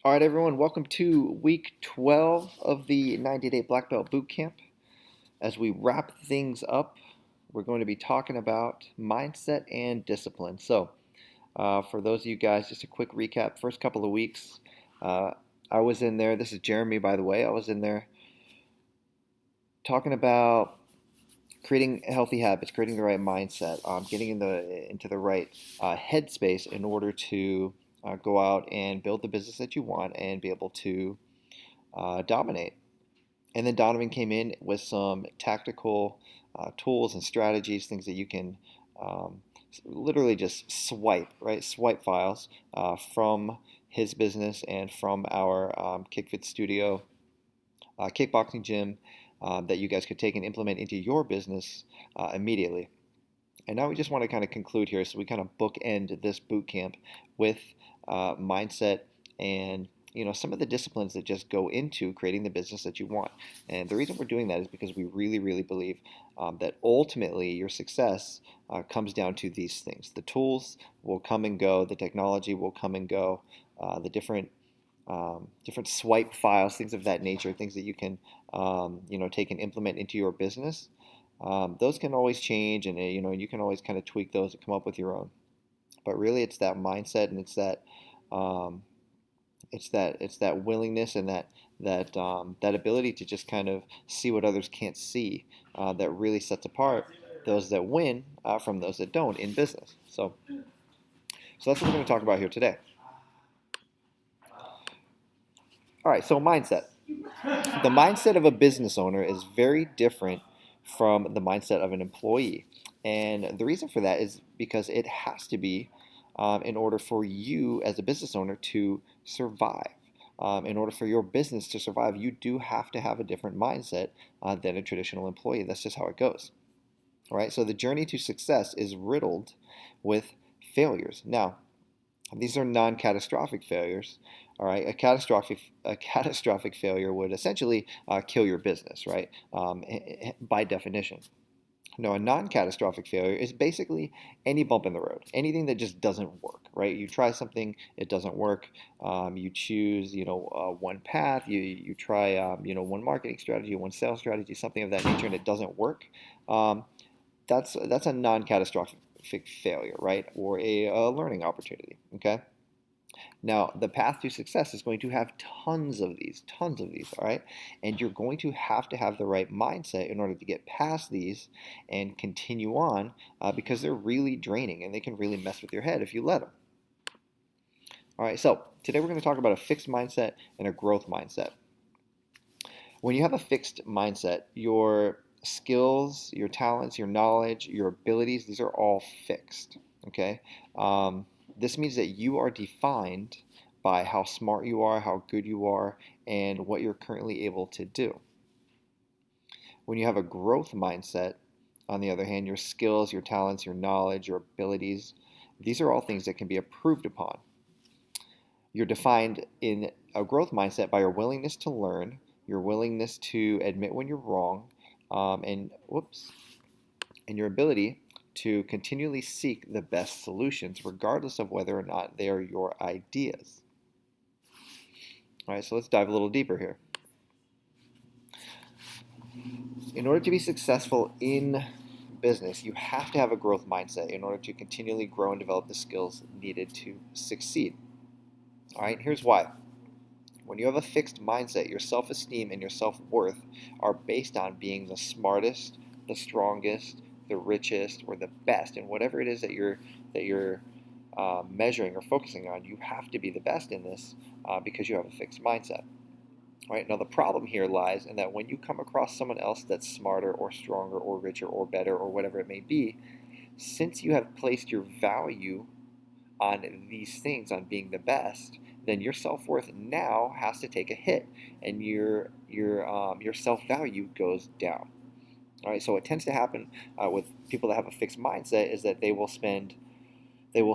All right, everyone, welcome to week 12 of the 90-day Black Belt Boot Camp. As we wrap things up, we're going to be talking about mindset and discipline. For those of you guys, just a quick recap. First couple of weeks, uh, I was in there. This is Jeremy, by the way. I was in there talking about creating healthy habits, creating the right mindset, getting into the right headspace in order to go out and build the business that you want and be able to dominate. And then Donovan came in with some tactical tools and strategies, things that you can um, literally just swipe, right? Swipe files from his business and from our KickFit Studio kickboxing gym that you guys could take and implement into your business immediately. And now we just want to kind of conclude here, so we kind of bookend this boot camp with mindset and some of the disciplines that just go into creating the business that you want. And the reason we're doing that is because we really, really believe that ultimately your success comes down to these things. The tools will come and go, the technology will come and go, the different swipe files, things of that nature, things that you can take and implement into your business. Those can always change, and you can always kind of tweak those and come up with your own. But really, it's that mindset, and um, it's that willingness and that ability to just kind of see what others can't see that really sets apart those that win from those that don't in business. So that's what we're going to talk about here today. All right, so mindset. The mindset of a business owner is very different from the mindset of an employee. And the reason for that is because it has to be in order for you as a business owner to survive. In order for your business to survive, you do have to have a different mindset than a traditional employee. That's just how it goes. All right, so the journey to success is riddled with failures. Now, these are non-catastrophic failures. All right, a catastrophic failure would essentially kill your business, right? By definition. No, a non-catastrophic failure is basically any bump in the road, anything that just doesn't work, right? You try something, it doesn't work. You choose, one path. You try, one marketing strategy, one sales strategy, something of that nature, and it doesn't work. Um, that's a non-catastrophic failure, right? Or a learning opportunity. Okay. Now, the path to success is going to have tons of these, all right? And you're going to have the right mindset in order to get past these and continue on because they're really draining and they can really mess with your head if you let them. All right, so today we're going to talk about a fixed mindset and a growth mindset. When you have a fixed mindset, your skills, your talents, your knowledge, your abilities, these are all fixed, okay? This means that you are defined by how smart you are, how good you are, and what you're currently able to do. When you have a growth mindset, on the other hand, your skills, your talents, your knowledge, your abilities, these are all things that can be improved upon. You're defined in a growth mindset by your willingness to learn, your willingness to admit when you're wrong, and your ability to continually seek the best solutions, regardless of whether or not they are your ideas. All right, so let's dive a little deeper here. In order to be successful in business, you have to have a growth mindset in order to continually grow and develop the skills needed to succeed. All right, here's why. When you have a fixed mindset, your self-esteem and your self-worth are based on being the smartest, the strongest, the richest, or the best, and whatever it is that you're measuring or focusing on. You have to be the best in this because you have a fixed mindset. All right. Now the problem here lies in that when you come across someone else that's smarter or stronger or richer or better or whatever it may be, since you have placed your value on these things, on being the best, then your self-worth now has to take a hit, and your self-value goes down. All right, so what tends to happen with people that have a fixed mindset is that they will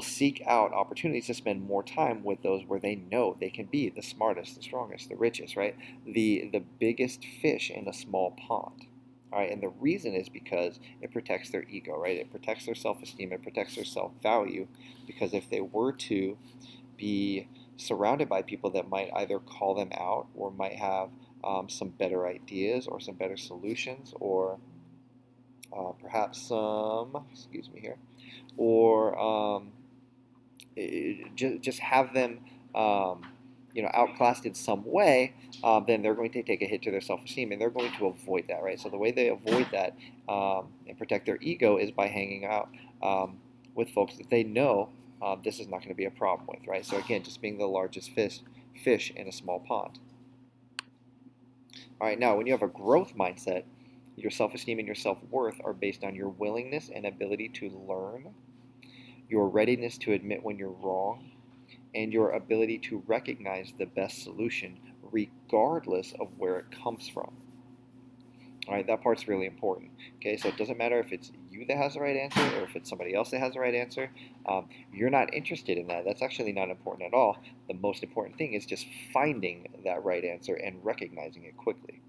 seek out opportunities to spend more time with those where they know they can be the smartest, the strongest, the richest, right? The biggest fish in a small pond. All right, and the reason is because it protects their ego, right? It protects their self-esteem, it protects their self-value, because if they were to be surrounded by people that might either call them out or might have some better ideas or some better solutions or perhaps some, excuse me here, or just have them, um, outclassed in some way, then they're going to take a hit to their self-esteem, and they're going to avoid that, right? So the way they avoid that and protect their ego is by hanging out with folks that they know this is not going to be a problem with, right? So again, just being the largest fish in a small pond. All right, now when you have a growth mindset, your self-esteem and your self-worth are based on your willingness and ability to learn, your readiness to admit when you're wrong, and your ability to recognize the best solution regardless of where it comes from. All right, that part's really important. Okay, so it doesn't matter if it's you that has the right answer or if it's somebody else that has the right answer. You're not interested in that. That's actually not important at all. The most important thing is just finding that right answer and recognizing it quickly.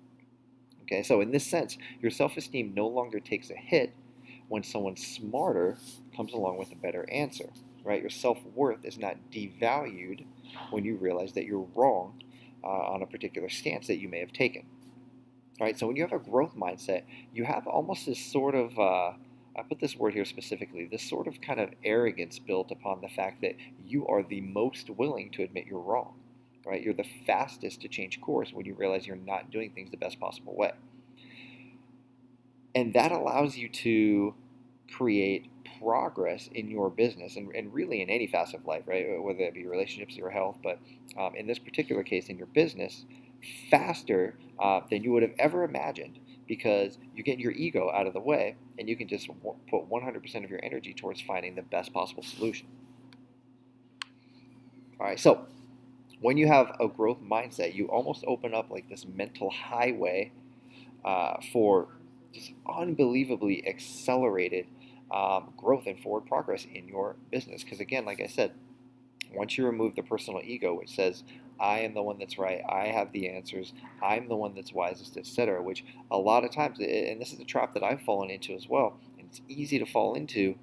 Okay, so in this sense, your self-esteem no longer takes a hit when someone smarter comes along with a better answer, right? Your self-worth is not devalued when you realize that you're wrong on a particular stance that you may have taken. All right, so when you have a growth mindset, you have almost this sort of, I put this word here specifically, this sort of kind of arrogance built upon the fact that you are the most willing to admit you're wrong, right? You're the fastest to change course when you realize you're not doing things the best possible way. And that allows you to create progress in your business and really in any facet of life, right? Whether it be relationships or health, but in this particular case, in your business, faster than you would have ever imagined because you get your ego out of the way and you can just put 100% of your energy towards finding the best possible solution. All right, so when you have a growth mindset, you almost open up like this mental highway for just unbelievably accelerated growth and forward progress in your business. Because again, like I said, once you remove the personal ego, which says, I am the one that's right, I have the answers, I'm the one that's wisest, etc., which a lot of times, and this is a trap that I've fallen into as well, and it's easy to fall into,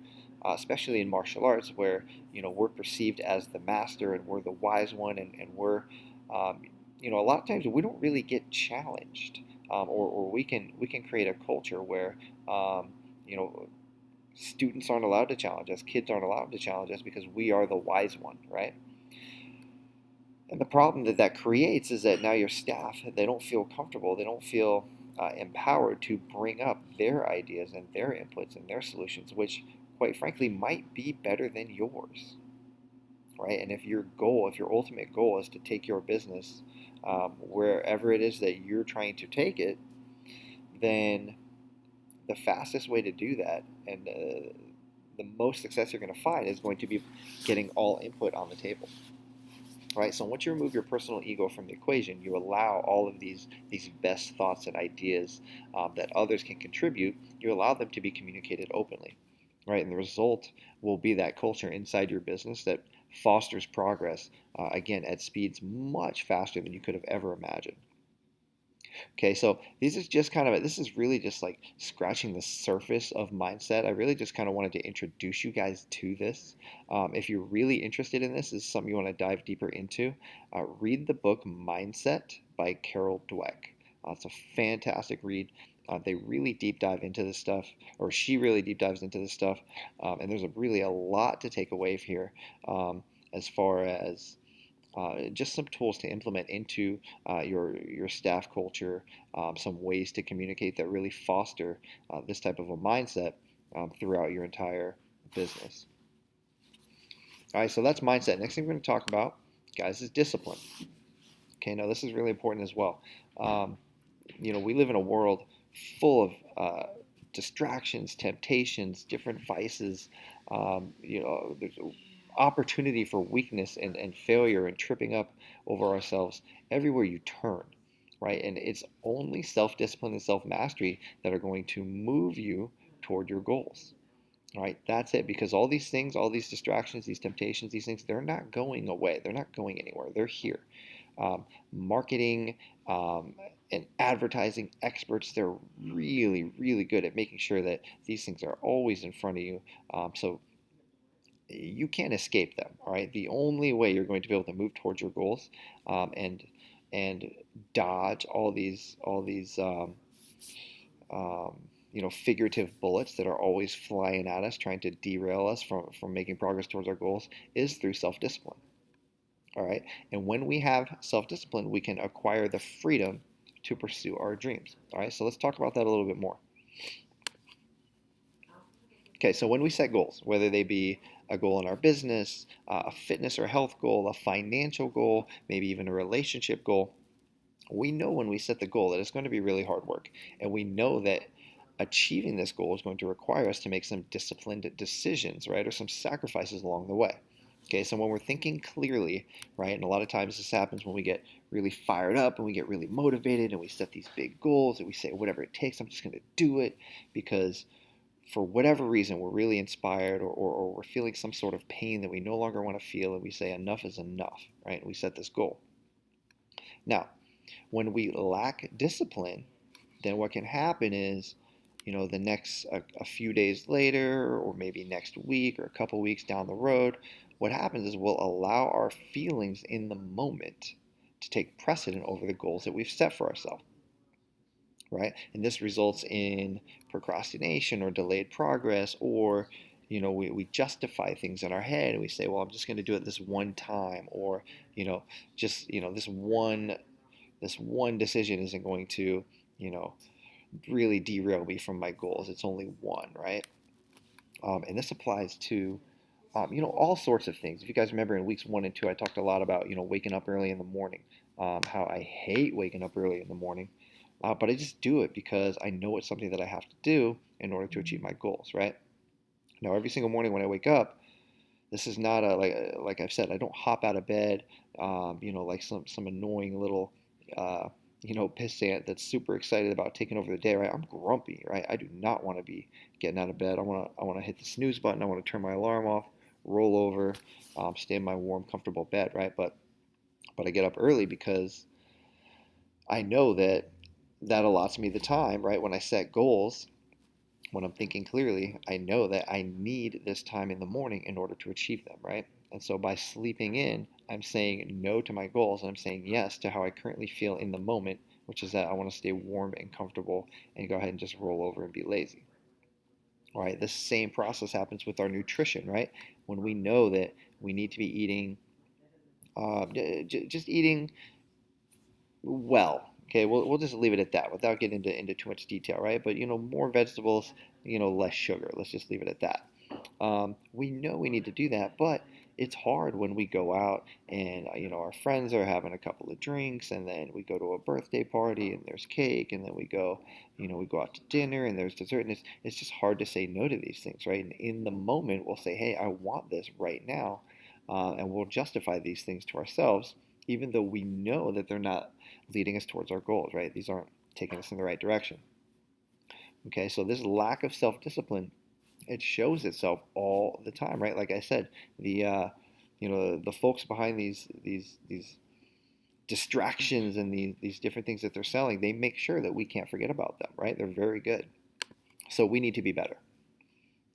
especially in martial arts, where we're perceived as the master and we're the wise one, and we're, a lot of times we don't really get challenged, or we can create a culture where, you know, students aren't allowed to challenge us, kids aren't allowed to challenge us because we are the wise one, right? And the problem that that creates is that now your staff, they don't feel comfortable, they don't feel empowered to bring up their ideas and their inputs and their solutions, which quite frankly might be better than yours, right? And if your ultimate goal is to take your business wherever it is that you're trying to take it, then the fastest way to do that and the most success you're going to find is going to be getting all input on the table. Right? So once you remove your personal ego from the equation, you allow all of these best thoughts and ideas that others can contribute, you allow them to be communicated openly. Right? And the result will be that culture inside your business that fosters progress, again, at speeds much faster than you could have ever imagined. Okay, so this is really just like scratching the surface of mindset. I really just kind of wanted to introduce you guys to this. If you're really interested in this is something you want to dive deeper into, read the book Mindset by Carol Dweck. It's a fantastic read. They really deep dive into this stuff, or she really deep dives into this stuff, and there's really a lot to take away here as far as just some tools to implement into your staff culture, some ways to communicate that really foster this type of a mindset throughout your entire business. All right, so that's mindset. Next thing we're going to talk about, guys, is discipline. Okay, now this is really important as well. We live in a world full of distractions, temptations, different vices. There's opportunity for weakness and failure and tripping up over ourselves everywhere you turn, right? And it's only self-discipline and self-mastery that are going to move you toward your goals, right? That's it, because all these things, all these distractions, these temptations, these things, they're not going away. They're not going anywhere. They're here. Marketing and advertising experts, they're really, really good at making sure that these things are always in front of you. So you can't escape them. All right, the only way you're going to be able to move towards your goals, and dodge all these um, figurative bullets that are always flying at us, trying to derail us from making progress towards our goals, is through self-discipline. All right, and when we have self-discipline, we can acquire the freedom to pursue our dreams. All right, so let's talk about that a little bit more. Okay, so when we set goals, whether they be a goal in our business, a fitness or health goal, a financial goal, maybe even a relationship goal, we know when we set the goal that it's going to be really hard work. And we know that achieving this goal is going to require us to make some disciplined decisions, right? Or some sacrifices along the way. Okay, so when we're thinking clearly, right, and a lot of times this happens when we get really fired up and we get really motivated and we set these big goals and we say, whatever it takes, I'm just going to do it because for whatever reason we're really inspired, or we're feeling some sort of pain that we no longer want to feel, and we say enough is enough, right? And we set this goal. Now, when we lack discipline, then what can happen is, the next a few days later, or maybe next week or a couple weeks down the road, what happens is we'll allow our feelings in the moment to take precedent over the goals that we've set for ourselves, right? And this results in procrastination or delayed progress, or we justify things in our head and we say, well, I'm just going to do it this one time, or just this one decision isn't going to you know really derail me from my goals. It's only one, right? And this applies to all sorts of things. If you guys remember in weeks 1 and 2, I talked a lot about waking up early in the morning, how I hate waking up early in the morning, but I just do it because I know it's something that I have to do in order to achieve my goals, right? Now, every single morning when I wake up, this is not like I've said, I don't hop out of bed, like some annoying little pissant that's super excited about taking over the day, right? I'm grumpy, right? I do not want to be getting out of bed. I want to hit the snooze button. I want to turn my alarm off, roll over, stay in my warm, comfortable bed, right? But I get up early because I know that allots me the time, right? When I set goals, when I'm thinking clearly, I know that I need this time in the morning in order to achieve them, right? And so by sleeping in, I'm saying no to my goals and I'm saying yes to how I currently feel in the moment, which is that I want to stay warm and comfortable and go ahead and just roll over and be lazy. All right, the same process happens with our nutrition, right? When we know that we need to be eating, just eating well. Okay, we'll just leave it at that without getting into too much detail, right? But more vegetables, less sugar. Let's just leave it at that. We know we need to do that, but it's hard when we go out and our friends are having a couple of drinks, and then we go to a birthday party and there's cake, and then we go out to dinner and there's dessert, and it's just hard to say no to these things, right? And in the moment, we'll say, hey, I want this right now, and we'll justify these things to ourselves, even though we know that they're not leading us towards our goals, right? These aren't taking us in the right direction. Okay, so this lack of self-discipline, it shows itself all the time, right? Like I said, the folks behind these distractions and these different things that they're selling, they make sure that we can't forget about them, right? They're very good. So we need to be better.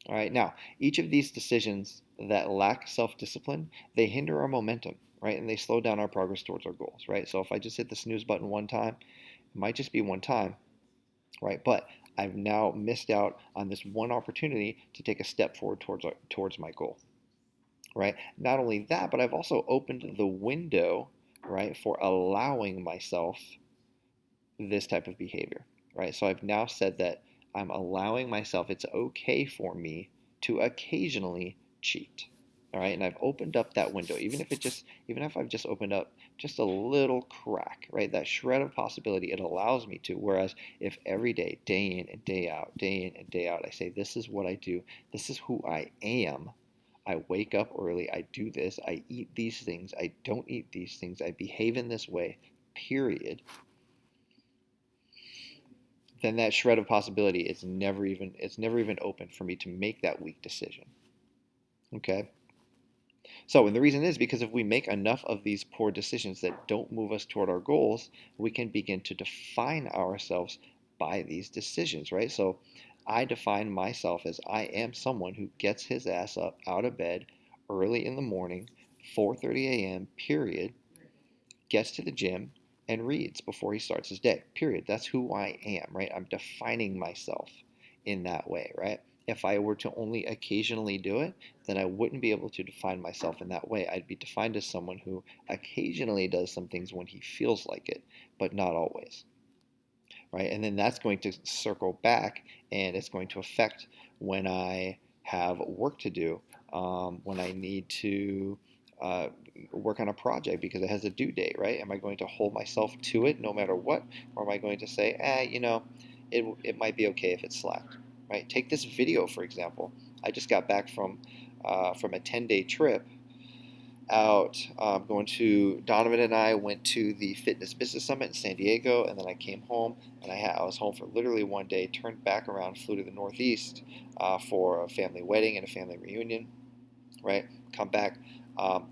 All right, now each of these decisions that lack self-discipline, they hinder our momentum, right? And they slow down our progress towards our goals, right? So if I just hit the snooze button one time, it might just be one time, right? But I've now missed out on this one opportunity to take a step forward towards my goal, right? Not only that, but I've also opened the window, right, for allowing myself this type of behavior, right? So I've now said that I'm allowing myself, it's okay for me to occasionally cheat. All right, and I've opened up that window, even if I've just opened up just a little crack, right? That shred of possibility, it allows me to. Whereas if every day in and day out, day in and day out, I say, this is what I do, this is who I am. I wake up early, I do this, I eat these things, I don't eat these things, I behave in this way, period. Then that shred of possibility it's never even open for me to make that weak decision. Okay? So, and the reason is because if we make enough of these poor decisions that don't move us toward our goals, we can begin to define ourselves by these decisions, right? So, I define myself as I am someone who gets his ass up out of bed, early in the morning, 4:30 a.m., period, gets to the gym and reads before he starts his day, period. That's who I am, right? I'm defining myself in that way, right? If I were to only occasionally do it, then I wouldn't be able to define myself in that way. I'd be defined as someone who occasionally does some things when he feels like it, but not always, right? And then that's going to circle back and it's going to affect when I have work to do, when I need to uh, work on a project because it has a due date, right? Am I going to hold myself to it no matter what? Or am I going to say, it might be okay if it's slacked, right? Take this video, for example. I just got back from a 10-day trip out going to Donovan and I went to the Fitness Business Summit in San Diego, and then I came home and I was home for literally one day. Turned back around, flew to the Northeast for a family wedding and a family reunion. Right, come back. I'm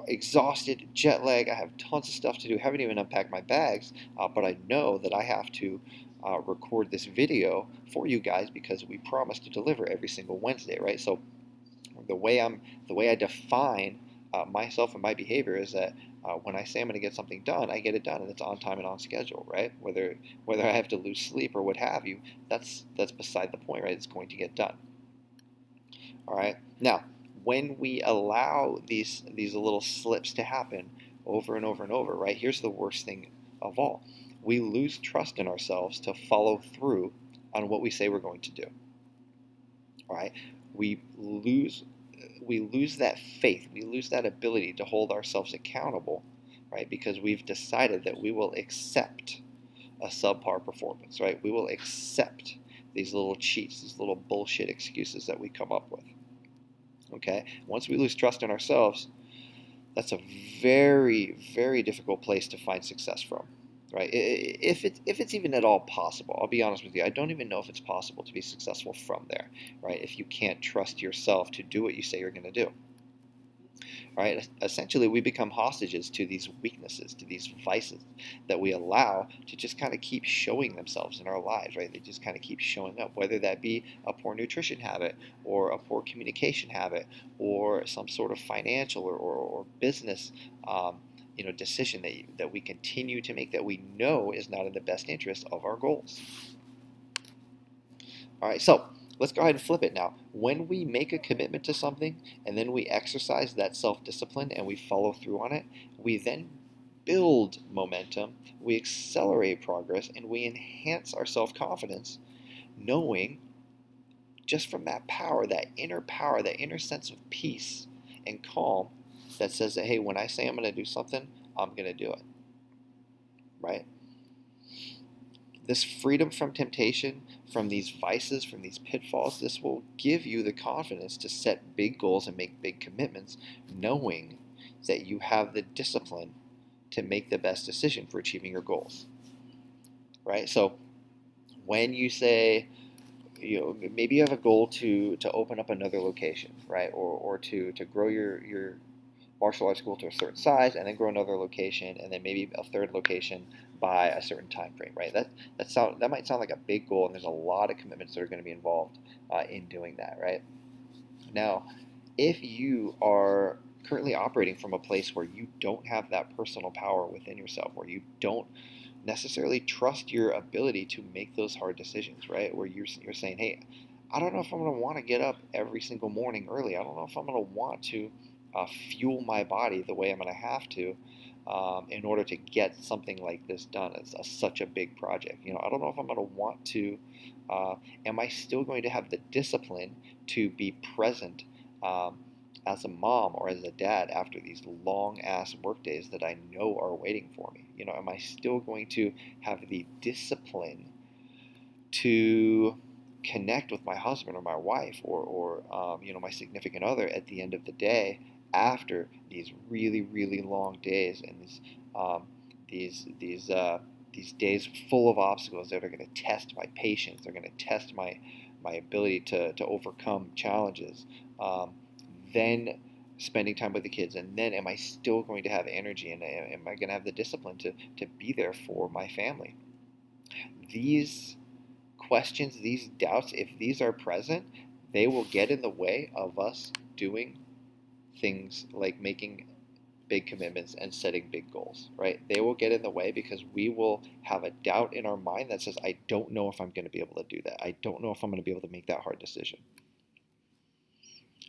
exhausted, jet lag. I have tons of stuff to do. Haven't even unpacked my bags, but I know that I have to record this video for you guys because we promised to deliver every single Wednesday. Right, so the way I define myself and my behavior is that when I say I'm going to get something done, I get it done, and it's on time and on schedule, right? Whether I have to lose sleep or what have you, that's beside the point, right? It's going to get done. All right. Now, when we allow these little slips to happen over and over and over, right? Here's the worst thing of all: we lose trust in ourselves to follow through on what we say we're going to do. All right, we lose we lose that faith, we lose that ability to hold ourselves accountable, right? Because we've decided that we will accept a subpar performance, right? We will accept these little cheats, these little bullshit excuses that we come up with. Okay? Once we lose trust in ourselves, that's a very, very difficult place to find success from, right? If it's even at all possible, I'll be honest with you, I don't even know if it's possible to be successful from there, right? If you can't trust yourself to do what you say you're going to do. Right? Essentially, we become hostages to these weaknesses, to these vices that we allow to just kind of keep showing themselves in our lives, right? They just kind of keep showing up, whether that be a poor nutrition habit or a poor communication habit or some sort of financial or business decision that we continue to make that we know is not in the best interest of our goals. All right, so let's go ahead and flip it now. When we make a commitment to something and then we exercise that self-discipline and we follow through on it, we then build momentum, we accelerate progress, and we enhance our self-confidence, knowing just from that power, that inner sense of peace and calm that says that, hey, when I say I'm going to do something, I'm going to do it, right? This freedom from temptation, from these vices, from these pitfalls, this will give you the confidence to set big goals and make big commitments, knowing that you have the discipline to make the best decision for achieving your goals. Right? So when you say, maybe you have a goal to open up another location, right? Or to grow your martial arts school to a certain size, and then grow another location, and then maybe a third location by a certain time frame, right? That might sound like a big goal, and there's a lot of commitments that are going to be involved in doing that, right? Now, if you are currently operating from a place where you don't have that personal power within yourself, where you don't necessarily trust your ability to make those hard decisions, right? Where you're saying, hey, I don't know if I'm going to want to get up every single morning early. I don't know if I'm going to want to fuel my body the way I'm going to have to in order to get something like this done. It's such a big project. I don't know if I'm going to want to. Am I still going to have the discipline to be present as a mom or as a dad after these long ass work days that I know are waiting for me? Am I still going to have the discipline to connect with my husband or my wife or my significant other at the end of the day after these really, really long days and these days full of obstacles that are going to test my patience? They're going to test my ability to overcome challenges. Then spending time with the kids, and then am I still going to have energy, and am I going to have the discipline to be there for my family? These questions, these doubts, if these are present, they will get in the way of us doing things like making big commitments and setting big goals, right? They will get in the way because we will have a doubt in our mind that says, I don't know if I'm going to be able to do that. I don't know if I'm going to be able to make that hard decision.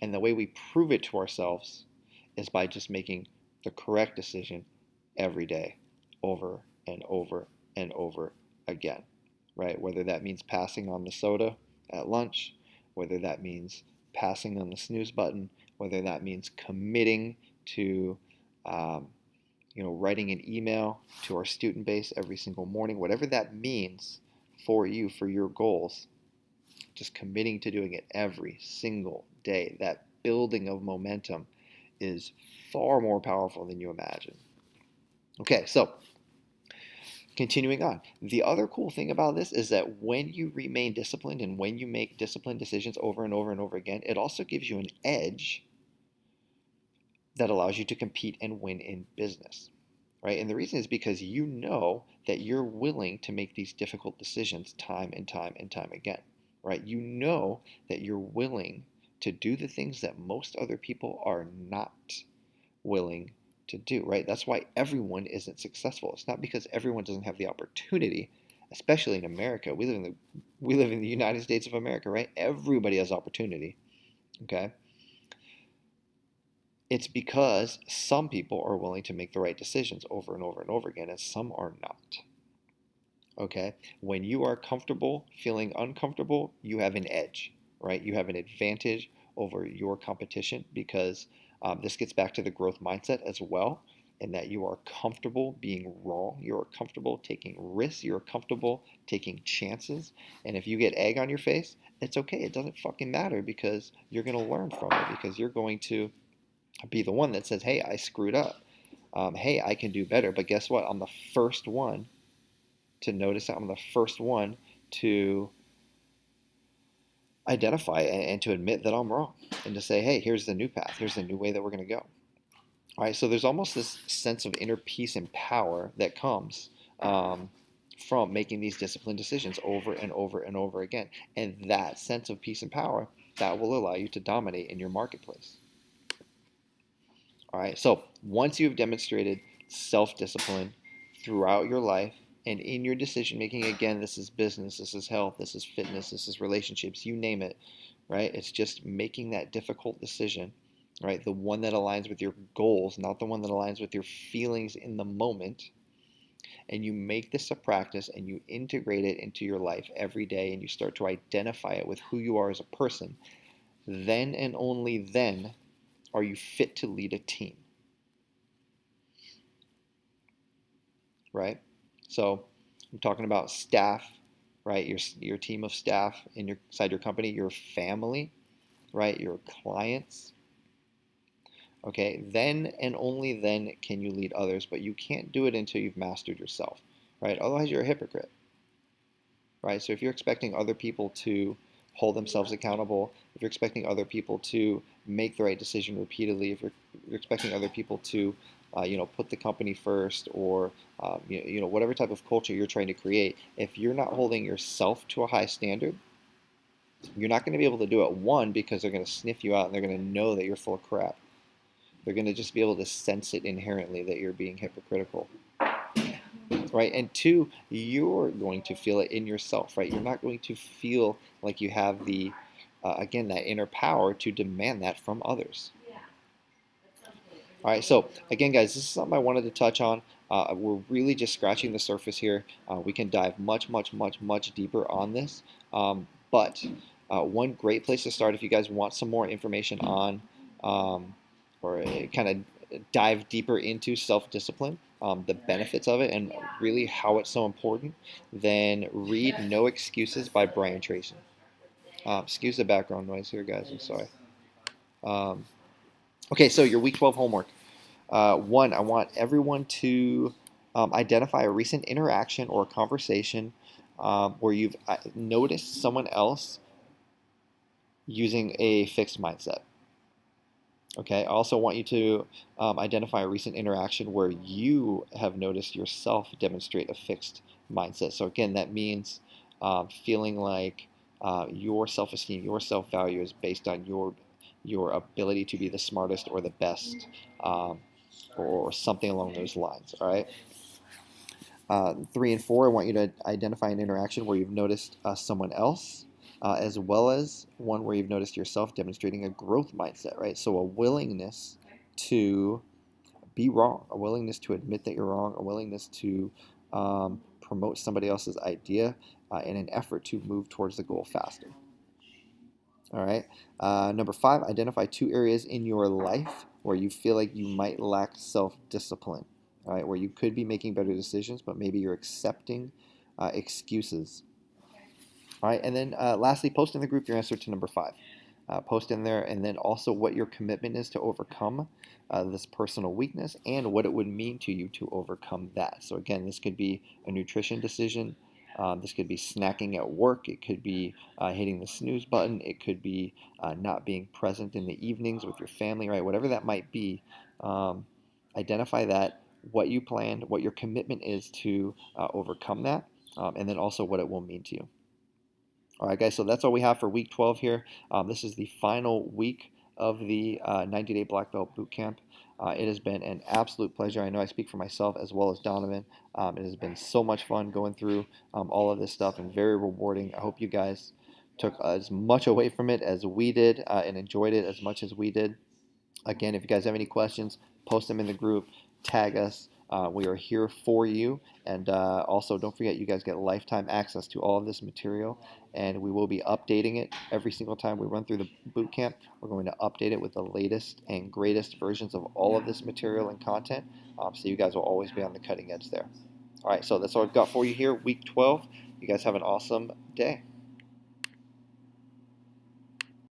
And the way we prove it to ourselves is by just making the correct decision every day, over and over and over again, right? Whether that means passing on the soda at lunch, whether that means passing on the snooze button, whether that means committing to writing an email to our student base every single morning, whatever that means for you, for your goals, just committing to doing it every single day. That building of momentum is far more powerful than you imagine. Okay, so continuing on. The other cool thing about this is that when you remain disciplined and when you make disciplined decisions over and over and over again, it also gives you an edge that allows you to compete and win in business, right? And the reason is because you know that you're willing to make these difficult decisions time and time and time again, right? You know that you're willing to do the things that most other people are not willing to do, right? That's why everyone isn't successful. It's not because everyone doesn't have the opportunity, especially in America. We live in the United States of America, right? Everybody has opportunity, okay? It's because some people are willing to make the right decisions over and over and over again, and some are not. Okay? When you are comfortable feeling uncomfortable, you have an edge, right? You have an advantage over your competition because this gets back to the growth mindset as well, in that you are comfortable being wrong. You're comfortable taking risks. You're comfortable taking chances. And if you get egg on your face, it's okay. It doesn't fucking matter because you're going to learn from it, because you're going to be the one that says, hey, I screwed up. Hey, I can do better. But guess what? I'm the first one to notice that. I'm the first one to identify and to admit that I'm wrong and to say, hey, here's the new path. Here's the new way that we're going to go. All right, so there's almost this sense of inner peace and power that comes from making these disciplined decisions over and over and over again. And that sense of peace and power, that will allow you to dominate in your marketplace. All right, so once you've demonstrated self-discipline throughout your life and in your decision making, again, this is business, this is health, this is fitness, this is relationships, you name it, right? It's just making that difficult decision, right? The one that aligns with your goals, not the one that aligns with your feelings in the moment. And you make this a practice and you integrate it into your life every day and you start to identify it with who you are as a person. Then and only then are you fit to lead a team, right? So I'm talking about staff, right? Your team of staff inside your company, your family, right? Your clients. Okay, then and only then can you lead others, but you can't do it until you've mastered yourself, right? Otherwise, you're a hypocrite, right? So if you're expecting other people to hold themselves accountable, if you're expecting other people to make the right decision repeatedly, if you're expecting other people to, put the company first, or whatever type of culture you're trying to create, if you're not holding yourself to a high standard, you're not going to be able to do it. One, because they're going to sniff you out and they're going to know that you're full of crap. They're going to just be able to sense it inherently that you're being hypocritical, right? And two, you're going to feel it in yourself, right? You're not going to feel like you have the, again, that inner power to demand that from others. All right, so again, guys, this is something I wanted to touch on. We're really just scratching the surface here. We can dive much, much, much, much deeper on this. But one great place to start if you guys want some more information on or kind of dive deeper into self-discipline, the benefits of it, and really how it's so important, then read No Excuses by Brian Tracy. Excuse the background noise here, guys. I'm sorry. Okay, so your Week 12 homework. One, I want everyone to identify a recent interaction or conversation where you've noticed someone else using a fixed mindset. Okay, I also want you to identify a recent interaction where you have noticed yourself demonstrate a fixed mindset. So again, that means feeling like your self-esteem, your self-value is based on your your ability to be the smartest or the best, or something along those lines. All right. 3 and 4, I want you to identify an interaction where you've noticed someone else, as well as one where you've noticed yourself demonstrating a growth mindset, right? So a willingness to be wrong, a willingness to admit that you're wrong, a willingness to promote somebody else's idea in an effort to move towards the goal faster. All right. Number 5, identify 2 areas in your life where you feel like you might lack self-discipline. All right, where you could be making better decisions, but maybe you're accepting excuses. All right, and then lastly, post in the group your answer to number 5. Post in there, and then also what your commitment is to overcome this personal weakness and what it would mean to you to overcome that. So again, this could be a nutrition decision. This could be snacking at work. It could be hitting the snooze button. It could be not being present in the evenings with your family, right? Whatever that might be, identify that, what you planned, what your commitment is to overcome that, and then also what it will mean to you. All right, guys, so that's all we have for week 12 here. This is the final week of the 90-day Black Belt Bootcamp. It has been an absolute pleasure. I know I speak for myself as well as Donovan. It has been so much fun going through all of this stuff and very rewarding. I hope you guys took as much away from it as we did and enjoyed it as much as we did. Again, if you guys have any questions, post them in the group, tag us. We are here for you. And also, don't forget, you guys get lifetime access to all of this material. And we will be updating it every single time we run through the boot camp. We're going to update it with the latest and greatest versions of all of this material and content. So you guys will always be on the cutting edge there. All right, so that's all I've got for you here, week 12. You guys have an awesome day.